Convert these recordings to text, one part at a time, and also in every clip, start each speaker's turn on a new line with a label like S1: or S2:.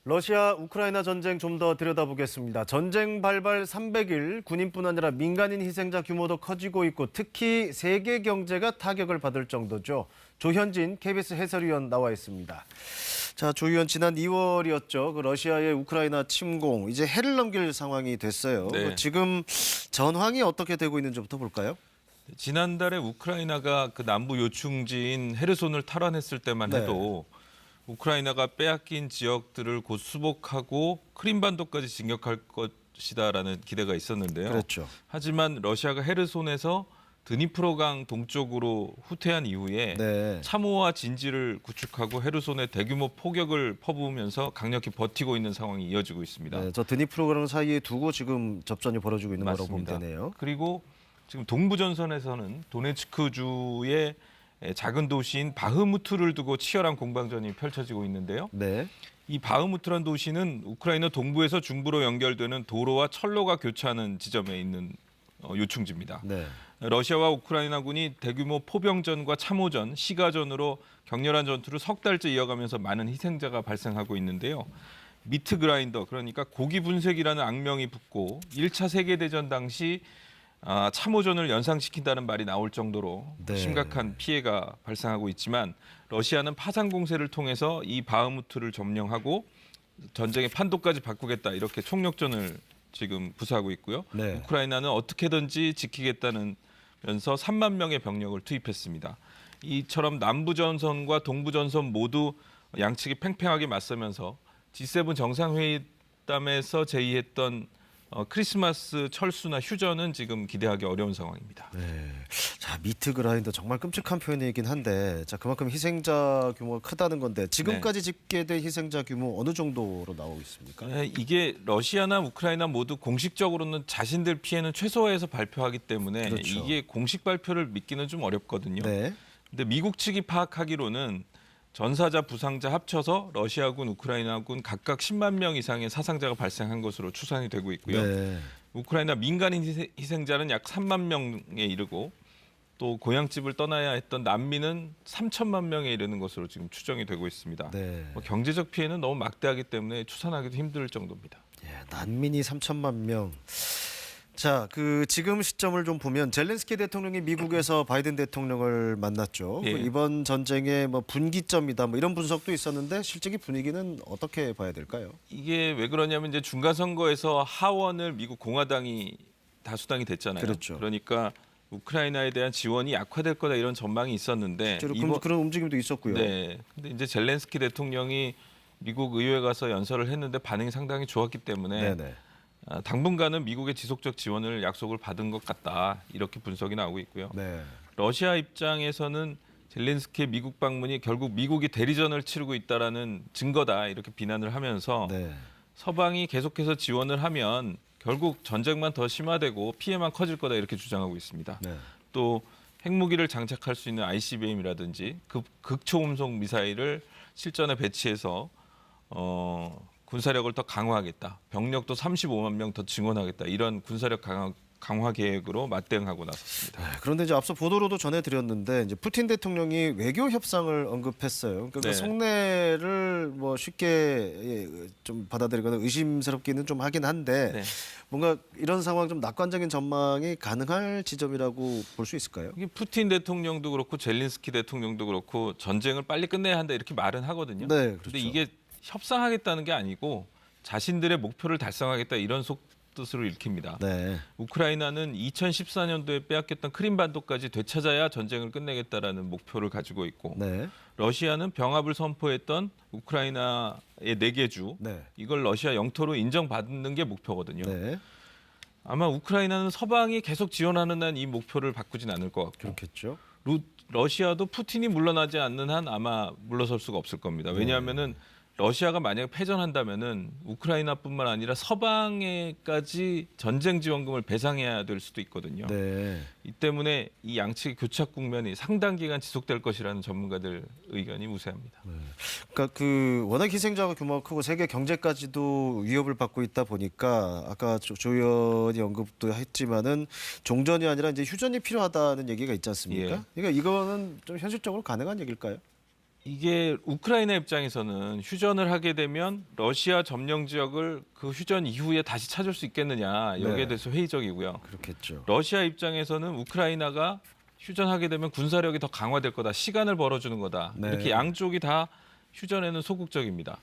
S1: 러시아 우크라이나 전쟁 좀 더 들여다보겠습니다. 전쟁 발발 300일, 군인뿐 아니라 민간인 희생자 규모도 커지고 있고 특히 세계 경제가 타격을 받을 정도죠. 조현진 KBS 해설위원 나와 있습니다. 자, 조 의원, 지난 2월이었죠. 그 러시아의 우크라이나 침공, 이제 해를 넘길 상황이 됐어요.
S2: 네.
S1: 지금 전황이 어떻게 되고 있는지부터 볼까요?
S2: 지난달에 우크라이나가 그 남부 요충지인 헤르손을 탈환했을 때만 해도 우크라이나가 빼앗긴 지역들을 곧 수복하고 크림반도까지 진격할 것이다라는 기대가 있었는데요.
S1: 그렇죠.
S2: 하지만 러시아가 헤르손에서 드니프로강 동쪽으로 후퇴한 이후에 참호와 진지를 구축하고 헤르손에 대규모 포격을 퍼부으면서 강력히 버티고 있는 상황이 이어지고 있습니다.
S1: 네, 저 드니프로강 사이에 두고 지금 접전이 벌어지고 있는 거라고 보면
S2: 맞습니다.
S1: 되네요.
S2: 그리고 지금 동부전선에서는 도네츠크주의 작은 도시인 바흐무트를 두고 치열한 공방전이 펼쳐지고 있는데요. 이 바흐무트란 도시는 우크라이나 동부에서 중부로 연결되는 도로와 철로가 교차하는 지점에 있는 요충지입니다. 러시아와 우크라이나군이 대규모 포병전과 참호전, 시가전으로 격렬한 전투를 석 달째 이어가면서 많은 희생자가 발생하고 있는데요. 미트 그라인더, 그러니까 고기 분쇄기라는 악명이 붙고 1차 세계대전 당시 참호전을 연상시킨다는 말이 나올 정도로 심각한 피해가 발생하고 있지만 러시아는 파상 공세를 통해서 이 바흐무트를 점령하고 전쟁의 판도까지 바꾸겠다, 이렇게 총력전을 지금 부사하고 있고요. 우크라이나는 어떻게든지 지키겠다는 면서 3만 명의 병력을 투입했습니다. 이처럼 남부전선과 동부전선 모두 양측이 팽팽하게 맞서면서 G7 정상회담에서 제의했던 크리스마스 철수나 휴전은 지금 기대하기 어려운 상황입니다.
S1: 자, 미트 그라인더, 정말 끔찍한 표현이긴 한데, 자, 그만큼 희생자 규모가 크다는 건데 지금까지 집계된 희생자 규모 어느 정도로 나오고 있습니까?
S2: 이게 러시아나 우크라이나 모두 공식적으로는 자신들 피해는 최소화해서 발표하기 때문에 이게 공식 발표를 믿기는 좀 어렵거든요. 근데 미국 측이 파악하기로는 전사자, 부상자 합쳐서 러시아군, 우크라이나군 각각 10만 명 이상의 사상자가 발생한 것으로 추산이 되고 있고요. 우크라이나 민간인 희생자는 약 3만 명에 이르고 또 고향집을 떠나야 했던 난민은 3천만 명에 이르는 것으로 지금 추정이 되고 있습니다. 경제적 피해는 너무 막대하기 때문에 추산하기도 힘들 정도입니다.
S1: 난민이 3천만 명. 자, 그 지금 시점을 좀 보면 젤렌스키 대통령이 미국에서 바이든 대통령을 만났죠. 이번 전쟁의 뭐 분기점이다, 뭐 이런 분석도 있었는데 실제 분위기는 어떻게 봐야 될까요? 이게
S2: 왜 그러냐면 이제 중간 선거에서 하원을 미국 공화당이 다수당이 됐잖아요. 그러니까 우크라이나에 대한 지원이 약화될 거다, 이런 전망이 있었는데
S1: 그런 움직임도 있었고요.
S2: 근데 이제 젤렌스키 대통령이 미국 의회에 가서 연설을 했는데 반응이 상당히 좋았기 때문에 당분간은 미국의 지속적 지원을 약속을 받은 것 같다, 이렇게 분석이 나오고 있고요. 러시아 입장에서는 젤렌스키의 미국 방문이 결국 미국이 대리전을 치르고 있다라는 증거다, 이렇게 비난을 하면서 서방이 계속해서 지원을 하면 결국 전쟁만 더 심화되고 피해만 커질 거다, 이렇게 주장하고 있습니다. 또 핵무기를 장착할 수 있는 ICBM이라든지 극초음속 미사일을 실전에 배치해서 군사력을 더 강화하겠다, 병력도 35만 명 더 증원하겠다, 이런 군사력 강화 계획으로 맞대응하고 나섰습니다.
S1: 그런데 이제 앞서 보도로도 전해드렸는데 이제 푸틴 대통령이 외교 협상을 언급했어요. 그러니까 속내를 뭐 쉽게 좀 받아들이거나 의심스럽기는 좀 하긴 한데 뭔가 이런 상황, 좀 낙관적인 전망이 가능할 지점이라고 볼 수 있을까요?
S2: 이게 푸틴 대통령도 그렇고 젤렌스키 대통령도 그렇고 전쟁을 빨리 끝내야 한다, 이렇게 말은 하거든요. 그런데 이게 협상하겠다는 게 아니고 자신들의 목표를 달성하겠다, 이런 뜻으로 읽힙니다. 우크라이나는 2014년도에 빼앗겼던 크림반도까지 되찾아야 전쟁을 끝내겠다라는 목표를 가지고 있고 러시아는 병합을 선포했던 우크라이나의 4개 주, 이걸 러시아 영토로 인정받는 게 목표거든요. 아마 우크라이나는 서방이 계속 지원하는 한 이 목표를 바꾸진 않을 것 같고 러시아도 푸틴이 물러나지 않는 한 아마 물러설 수가 없을 겁니다. 왜냐하면은 러시아가 만약에 패전한다면은 우크라이나뿐만 아니라 서방에까지 전쟁 지원금을 배상해야 될 수도 있거든요. 이 때문에 이 양측의 교착 국면이 상당 기간 지속될 것이라는 전문가들 의견이 우세합니다.
S1: 그러니까 워낙 희생자 규모가 크고 세계 경제까지도 위협을 받고 있다 보니까 아까 조 의원이 언급도 했지만은 종전이 아니라 이제 휴전이 필요하다는 얘기가 있지 않습니까? 그러니까 이거는 좀 현실적으로 가능한 얘기일까요?
S2: 이게 우크라이나 입장에서는 휴전을 하게 되면 러시아 점령 지역을 그 휴전 이후에 다시 찾을 수 있겠느냐 여기에 대해서 회의적이고요.
S1: 그렇겠죠.
S2: 러시아 입장에서는 우크라이나가 휴전하게 되면 군사력이 더 강화될 거다. 시간을 벌어주는 거다.
S1: 네.
S2: 이렇게 양쪽이 다 휴전에는 소극적입니다.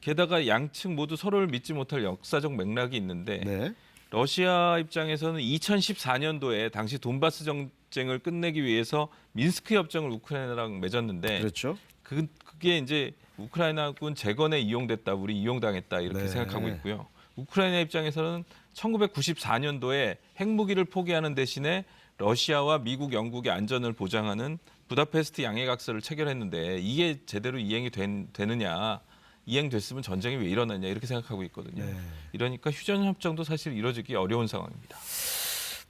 S2: 게다가 양측 모두 서로를 믿지 못할 역사적 맥락이 있는데
S1: 네.
S2: 러시아 입장에서는 2014년도에 당시 돈바스 전쟁을 끝내기 위해서 민스크 협정을 우크라이나랑 맺었는데
S1: 그렇죠.
S2: 그게 이제 우크라이나군 재건에 이용됐다, 우리 이용당했다 이렇게
S1: 네.
S2: 생각하고 있고요. 우크라이나 입장에서는 1994년도에 핵무기를 포기하는 대신에 러시아와 미국, 영국의 안전을 보장하는 부다페스트 양해각서를 체결했는데 이게 제대로 이행이 되느냐, 이행됐으면 전쟁이 왜 일어났냐 이렇게 생각하고 있거든요.
S1: 네.
S2: 이러니까 휴전 협정도 사실 이루어지기 어려운 상황입니다.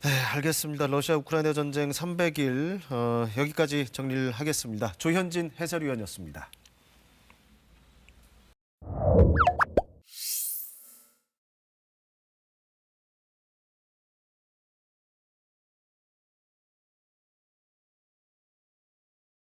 S1: 네, 알겠습니다. 러시아 우크라이나 전쟁 300일 여기까지 정리를 하겠습니다. 조현진 해설위원이었습니다.